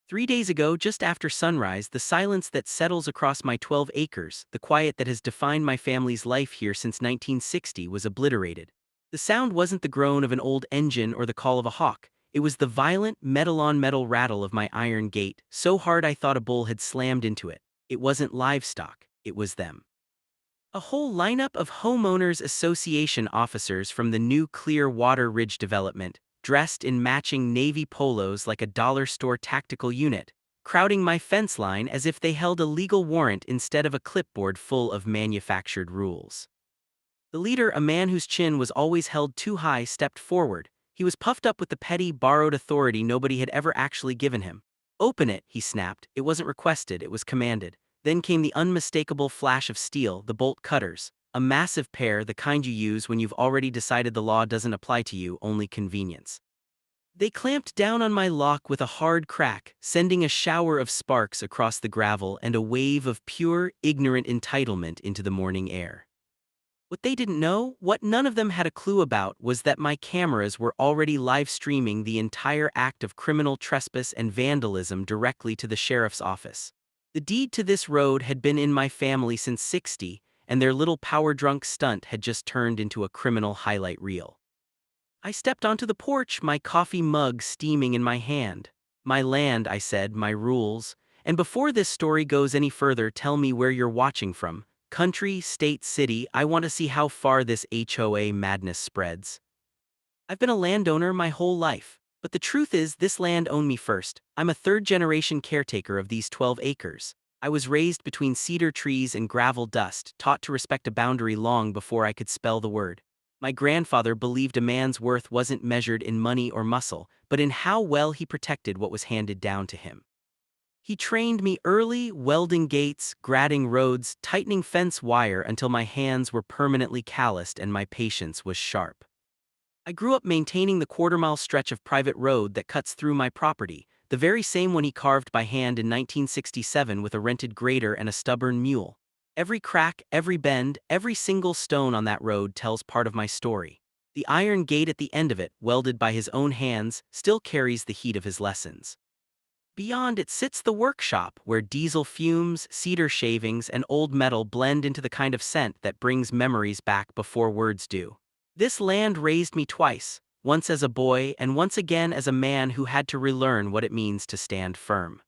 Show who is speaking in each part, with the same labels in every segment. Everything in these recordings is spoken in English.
Speaker 1: 3 days ago, just after sunrise, the silence that settles across my 12 acres, the quiet that has defined my family's life here since 1960, was obliterated. The sound wasn't the groan of an old engine or the call of a hawk. It was the violent, metal-on-metal rattle of my iron gate, so hard I thought a bull had slammed into it. It wasn't livestock, it was them. A whole lineup of homeowners association officers from the new Clearwater Ridge development, dressed in matching navy polos like a dollar store tactical unit, crowding my fence line as if they held a legal warrant instead of a clipboard full of manufactured rules. The leader, a man whose chin was always held too high, stepped forward. He was puffed up with the petty, borrowed authority nobody had ever actually given him. "Open it," he snapped. It wasn't requested, it was commanded. Then came the unmistakable flash of steel, the bolt cutters. A massive pair, the kind you use when you've already decided the law doesn't apply to you, only convenience. They clamped down on my lock with a hard crack, sending a shower of sparks across the gravel and a wave of pure, ignorant entitlement into the morning air. What they didn't know, what none of them had a clue about, was that my cameras were already live streaming the entire act of criminal trespass and vandalism directly to the sheriff's office. The deed to this road had been in my family since '60, and their little power-drunk stunt had just turned into a criminal highlight reel. I stepped onto the porch, my coffee mug steaming in my hand. "My land," I said, "my rules. And before this story goes any further, tell me where you're watching from. Country, state, city. I want to see how far this HOA madness spreads." I've been a landowner my whole life. But the truth is, this land owned me first. I'm a third-generation caretaker of these 12 acres. I was raised between cedar trees and gravel dust, taught to respect a boundary long before I could spell the word. My grandfather believed a man's worth wasn't measured in money or muscle, but in how well he protected what was handed down to him. He trained me early, welding gates, grading roads, tightening fence wire until my hands were permanently calloused and my patience was sharp. I grew up maintaining the quarter-mile stretch of private road that cuts through my property, the very same one he carved by hand in 1967 with a rented grader and a stubborn mule. Every crack, every bend, every single stone on that road tells part of my story. The iron gate at the end of it, welded by his own hands, still carries the heat of his lessons. Beyond it sits the workshop, where diesel fumes, cedar shavings, and old metal blend into the kind of scent that brings memories back before words do. This land raised me twice, once as a boy and once again as a man who had to relearn what it means to stand firm.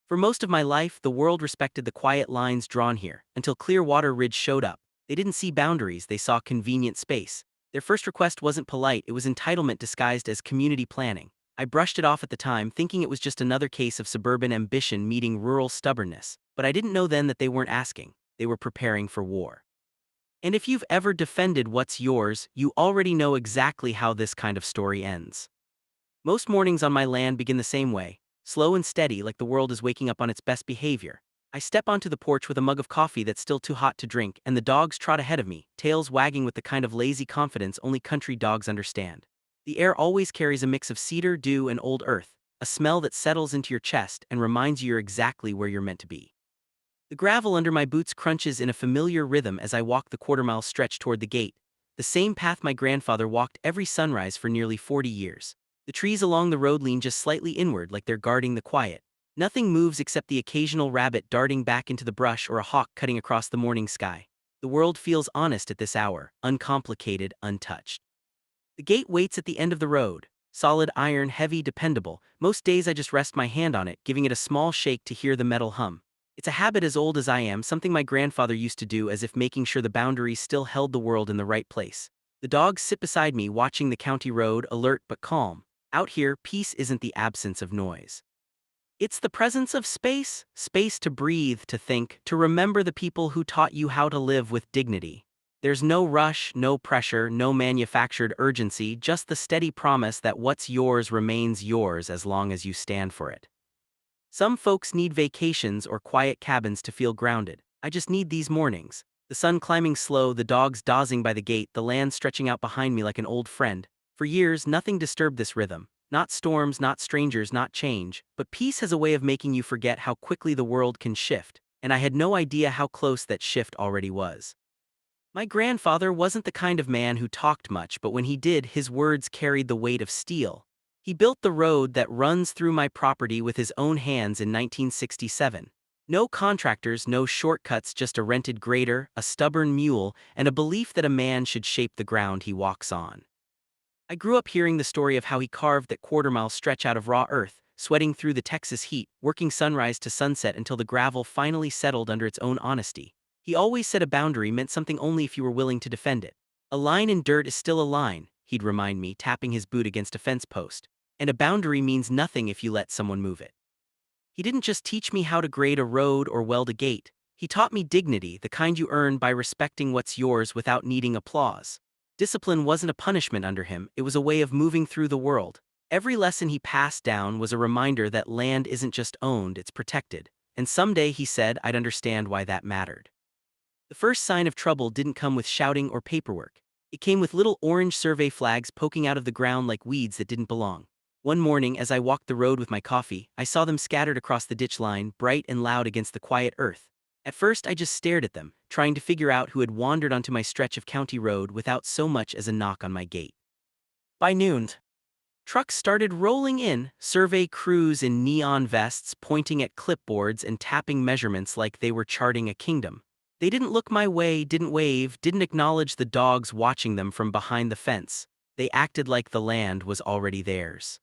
Speaker 1: For most of my life, the world respected the quiet lines drawn here, until Clearwater Ridge showed up. They didn't see boundaries, they saw convenient space. Their first request wasn't polite, it was entitlement disguised as community planning. I brushed it off at the time, thinking it was just another case of suburban ambition meeting rural stubbornness. But I didn't know then that they weren't asking, they were preparing for war. And if you've ever defended what's yours, you already know exactly how this kind of story ends. Most mornings on my land begin the same way, slow and steady, like the world is waking up on its best behavior. I step onto the porch with a mug of coffee that's still too hot to drink, and the dogs trot ahead of me, tails wagging with the kind of lazy confidence only country dogs understand. The air always carries a mix of cedar, dew, and old earth, a smell that settles into your chest and reminds you you're exactly where you're meant to be. The gravel under my boots crunches in a familiar rhythm as I walk the quarter-mile stretch toward the gate, the same path my grandfather walked every sunrise for nearly 40 years. The trees along the road lean just slightly inward, like they're guarding the quiet. Nothing moves except the occasional rabbit darting back into the brush or a hawk cutting across the morning sky. The world feels honest at this hour, uncomplicated, untouched. The gate waits at the end of the road. Solid iron, heavy, dependable. Most days I just rest my hand on it, giving it a small shake to hear the metal hum. It's a habit as old as I am, something my grandfather used to do, as if making sure the boundaries still held the world in the right place. The dogs sit beside me, watching the county road, alert but calm. Out here, peace isn't the absence of noise. It's the presence of space, space to breathe, to think, to remember the people who taught you how to live with dignity. There's no rush, no pressure, no manufactured urgency, just the steady promise that what's yours remains yours as long as you stand for it. Some folks need vacations or quiet cabins to feel grounded. I just need these mornings. The sun climbing slow, the dogs dozing by the gate, the land stretching out behind me like an old friend. For years, nothing disturbed this rhythm. Not storms, not strangers, not change. But peace has a way of making you forget how quickly the world can shift, and I had no idea how close that shift already was. My grandfather wasn't the kind of man who talked much, but when he did, his words carried the weight of steel. He built the road that runs through my property with his own hands in 1967. No contractors, no shortcuts, just a rented grader, a stubborn mule, and a belief that a man should shape the ground he walks on. I grew up hearing the story of how he carved that quarter-mile stretch out of raw earth, sweating through the Texas heat, working sunrise to sunset until the gravel finally settled under its own honesty. He always said a boundary meant something only if you were willing to defend it. A line in dirt is still a line, he'd remind me, tapping his boot against a fence post. And a boundary means nothing if you let someone move it. He didn't just teach me how to grade a road or weld a gate. He taught me dignity, the kind you earn by respecting what's yours without needing applause. Discipline wasn't a punishment under him, it was a way of moving through the world. Every lesson he passed down was a reminder that land isn't just owned, it's protected. And someday, he said, I'd understand why that mattered. The first sign of trouble didn't come with shouting or paperwork. It came with little orange survey flags poking out of the ground like weeds that didn't belong. One morning, as I walked the road with my coffee, I saw them scattered across the ditch line, bright and loud against the quiet earth. At first, I just stared at them, trying to figure out who had wandered onto my stretch of county road without so much as a knock on my gate. By noon, trucks started rolling in, survey crews in neon vests pointing at clipboards and tapping measurements like they were charting a kingdom. They didn't look my way, didn't wave, didn't acknowledge the dogs watching them from behind the fence. They acted like the land was already theirs.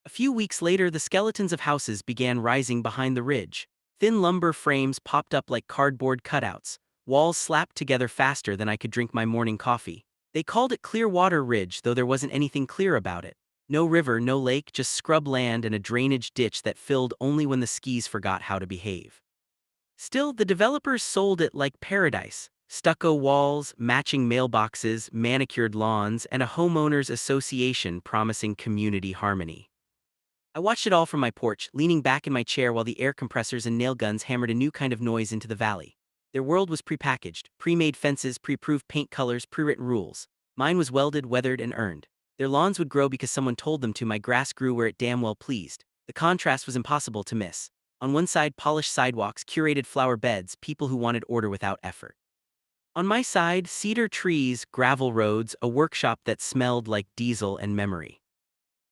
Speaker 1: A few weeks later, the skeletons of houses began rising behind the ridge. Thin lumber frames popped up like cardboard cutouts. Walls slapped together faster than I could drink my morning coffee. They called it Clearwater Ridge, though there wasn't anything clear about it. No river, no lake, just scrub land and a drainage ditch that filled only when the skis forgot how to behave. Still, the developers sold it like paradise. Stucco walls, matching mailboxes, manicured lawns, and a homeowners association promising community harmony. I watched it all from my porch, leaning back in my chair while the air compressors and nail guns hammered a new kind of noise into the valley. Their world was prepackaged, pre-made fences, pre-approved paint colors, pre-written rules. Mine was welded, weathered, and earned. Their lawns would grow because someone told them to, my grass grew where it damn well pleased. The contrast was impossible to miss. On one side, polished sidewalks, curated flower beds, people who wanted order without effort. On my side, cedar trees, gravel roads, a workshop that smelled like diesel and memory.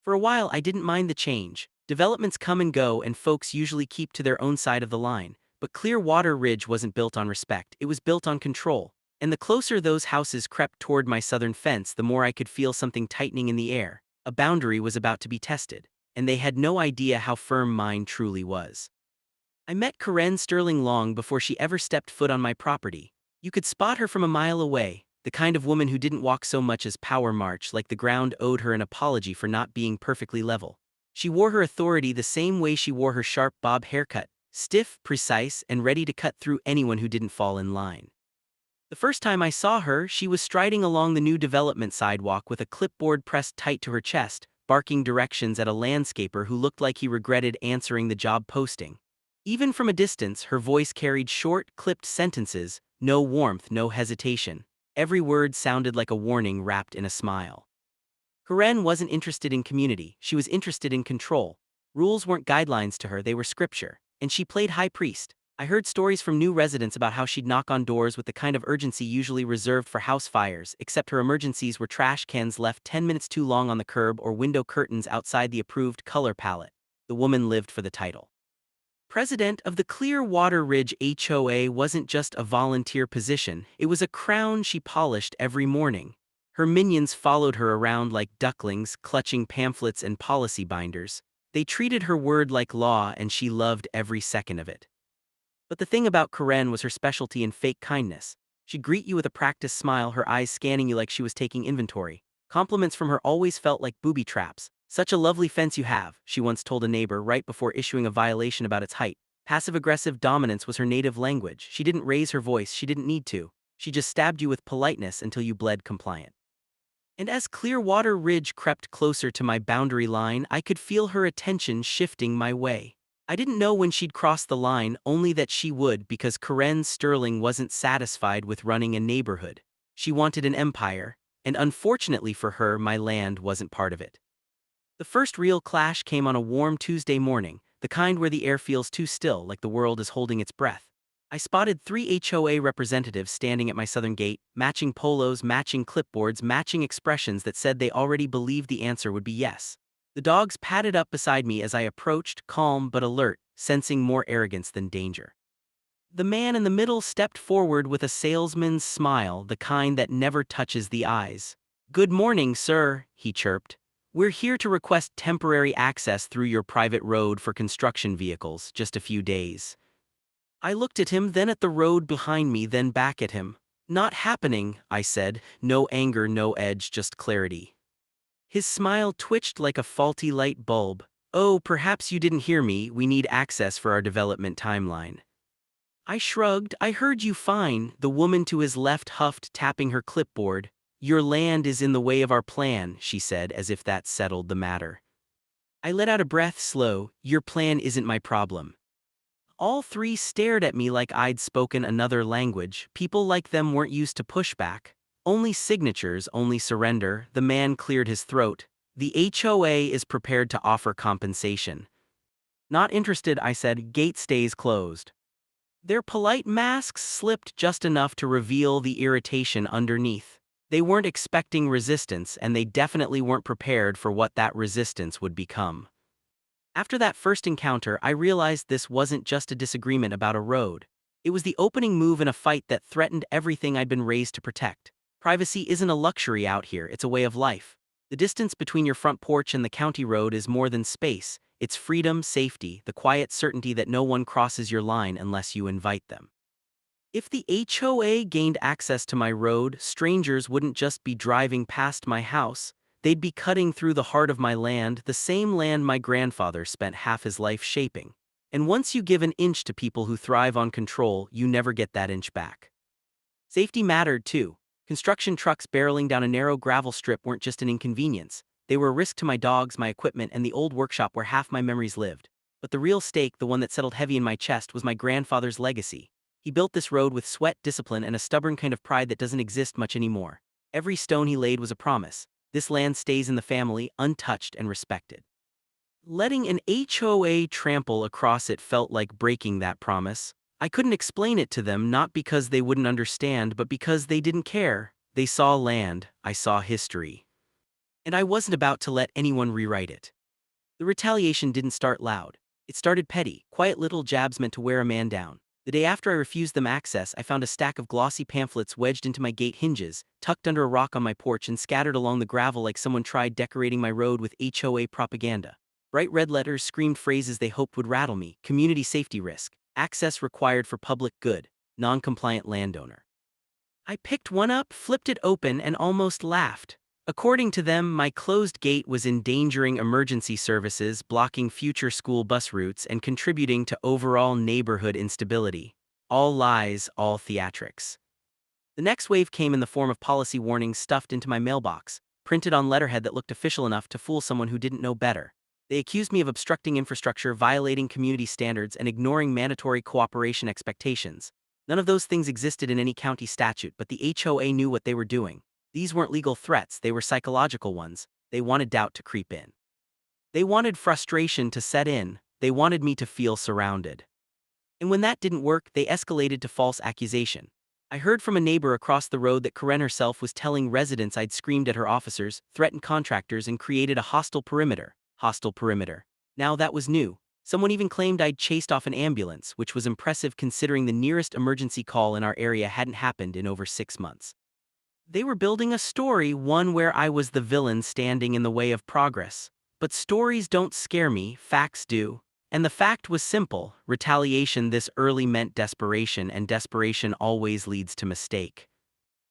Speaker 1: For a while, I didn't mind the change. Developments come and go, and folks usually keep to their own side of the line. But Clearwater Ridge wasn't built on respect, it was built on control. And the closer those houses crept toward my southern fence, the more I could feel something tightening in the air. A boundary was about to be tested, and they had no idea how firm mine truly was. I met Karen Sterling long before she ever stepped foot on my property. You could spot her from a mile away. The kind of woman who didn't walk so much as power march, like the ground owed her an apology for not being perfectly level. She wore her authority the same way she wore her sharp bob haircut, stiff, precise, and ready to cut through anyone who didn't fall in line. The first time I saw her, she was striding along the new development sidewalk with a clipboard pressed tight to her chest, barking directions at a landscaper who looked like he regretted answering the job posting. Even from a distance, her voice carried short, clipped sentences, no warmth, no hesitation. Every word sounded like a warning wrapped in a smile. Karen wasn't interested in community, she was interested in control. Rules weren't guidelines to her, they were scripture. And she played high priest. I heard stories from new residents about how she'd knock on doors with the kind of urgency usually reserved for house fires, except her emergencies were trash cans left 10 minutes too long on the curb or window curtains outside the approved color palette. The woman lived for the title. President of the Clearwater Ridge HOA wasn't just a volunteer position, it was a crown she polished every morning. Her minions followed her around like ducklings, clutching pamphlets and policy binders. They treated her word like law, and she loved every second of it. But the thing about Karen was her specialty in fake kindness. She'd greet you with a practiced smile, her eyes scanning you like she was taking inventory. Compliments from her always felt like booby traps. "Such a lovely fence you have," she once told a neighbor right before issuing a violation about its height. Passive-aggressive dominance was her native language. She didn't raise her voice, she didn't need to. She just stabbed you with politeness until you bled compliant. And as Clearwater Ridge crept closer to my boundary line, I could feel her attention shifting my way. I didn't know when she'd cross the line, only that she would, because Karen Sterling wasn't satisfied with running a neighborhood. She wanted an empire, and unfortunately for her, my land wasn't part of it. The first real clash came on a warm Tuesday morning, the kind where the air feels too still, like the world is holding its breath. I spotted 3 HOA representatives standing at my southern gate, matching polos, matching clipboards, matching expressions that said they already believed the answer would be yes. The dogs padded up beside me as I approached, calm but alert, sensing more arrogance than danger. The man in the middle stepped forward with a salesman's smile, the kind that never touches the eyes. "Good morning, sir," he chirped. "We're here to request temporary access through your private road for construction vehicles, just a few days." I looked at him, then at the road behind me, then back at him. "Not happening," I said, no anger, no edge, just clarity. His smile twitched like a faulty light bulb. "Oh, perhaps you didn't hear me, we need access for our development timeline." I shrugged. "I heard you fine," the woman to his left huffed, tapping her clipboard. "Your land is in the way of our plan," she said, as if that settled the matter. I let out a breath, slow. "Your plan isn't my problem." All three stared at me like I'd spoken another language. People like them weren't used to pushback. "Only signatures, only surrender." The man cleared his throat. "The HOA is prepared to offer compensation." "Not interested," I said. "Gate stays closed." Their polite masks slipped just enough to reveal the irritation underneath. They weren't expecting resistance, and they definitely weren't prepared for what that resistance would become. After that first encounter, I realized this wasn't just a disagreement about a road. It was the opening move in a fight that threatened everything I'd been raised to protect. Privacy isn't a luxury out here, it's a way of life. The distance between your front porch and the county road is more than space. It's freedom, safety, the quiet certainty that no one crosses your line unless you invite them. If the HOA gained access to my road, strangers wouldn't just be driving past my house. They'd be cutting through the heart of my land, the same land my grandfather spent half his life shaping. And once you give an inch to people who thrive on control, you never get that inch back. Safety mattered too. Construction trucks barreling down a narrow gravel strip weren't just an inconvenience. They were a risk to my dogs, my equipment, and the old workshop where half my memories lived. But the real stake, the one that settled heavy in my chest, was my grandfather's legacy. He built this road with sweat, discipline, and a stubborn kind of pride that doesn't exist much anymore. Every stone he laid was a promise. This land stays in the family, untouched and respected. Letting an HOA trample across it felt like breaking that promise. I couldn't explain it to them, not because they wouldn't understand, but because they didn't care. They saw land, I saw history. And I wasn't about to let anyone rewrite it. The retaliation didn't start loud. It started petty, quiet little jabs meant to wear a man down. The day after I refused them access, I found a stack of glossy pamphlets wedged into my gate hinges, tucked under a rock on my porch and scattered along the gravel like someone tried decorating my road with HOA propaganda. Bright red letters screamed phrases they hoped would rattle me: community safety risk, access required for public good, non-compliant landowner. I picked one up, flipped it open, and almost laughed. According to them, my closed gate was endangering emergency services, blocking future school bus routes, and contributing to overall neighborhood instability. All lies, all theatrics. The next wave came in the form of policy warnings stuffed into my mailbox, printed on letterhead that looked official enough to fool someone who didn't know better. They accused me of obstructing infrastructure, violating community standards, and ignoring mandatory cooperation expectations. None of those things existed in any county statute, but the HOA knew what they were doing. These weren't legal threats, they were psychological ones. They wanted doubt to creep in. They wanted frustration to set in. They wanted me to feel surrounded. And when that didn't work, they escalated to false accusation. I heard from a neighbor across the road that Karen herself was telling residents I'd screamed at her officers, threatened contractors, and created a hostile perimeter. Hostile perimeter. Now that was new. Someone even claimed I'd chased off an ambulance, which was impressive considering the nearest emergency call in our area hadn't happened in over 6 months. They were building a story, one where I was the villain standing in the way of progress. But stories don't scare me, facts do. And the fact was simple: retaliation this early meant desperation, and desperation always leads to mistake.